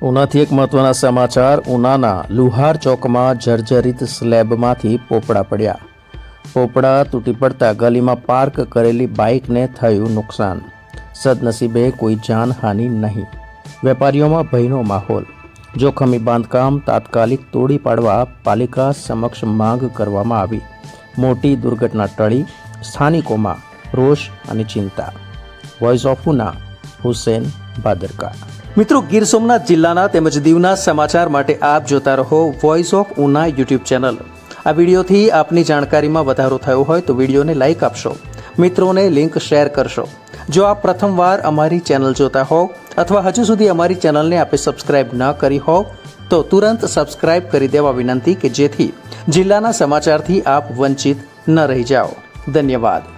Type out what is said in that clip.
ઉનાથી એક મહત્વના સમાચાર। ઉનાના લુહાર ચોકમાં જર્જરિત સ્લેબમાંથી પોપડા પડ્યા। પોપડા તૂટી પડતા ગલીમાં પાર્ક કરેલી બાઇકને થયું નુકસાન। સદનસીબે કોઈ જાનહાનિ નહીં। વેપારીઓમાં ભયનો માહોલ। જોખમી બાંધકામ તાત્કાલિક તોડી પાડવા પાલિકા સમક્ષ માંગ કરવામાં આવી। મોટી દુર્ઘટના ટળી। સ્થાનિકોમાં રોષ અને ચિંતા। Voice of Una, Husen Bhadarka. મિત્રો, ગીર સોમનાથ જિલ્લાના તેમજ દીવના સમાચાર માટે આપ જોતા રહો voice of Una YouTube channel. આ વિડીયોથી આપની જાણકારીમાં વધારો થયો હોય તો વિડીયોને લાઇક આપશો, મિત્રોને લિંક શેર કરશો। જો આપ પ્રથમવાર અમારી ચેનલ જોતા હો અથવા હજુ સુધી અમારી ચેનલને આપે સબસ્ક્રાઇબ ન કરી હો તો તુરંત સબસ્ક્રાઇબ કરી દેવા વિનંતી કે જેથી જિલ્લાના સમાચારથી આપ વંચિત ન રહી જાઓ। ધન્યવાદ।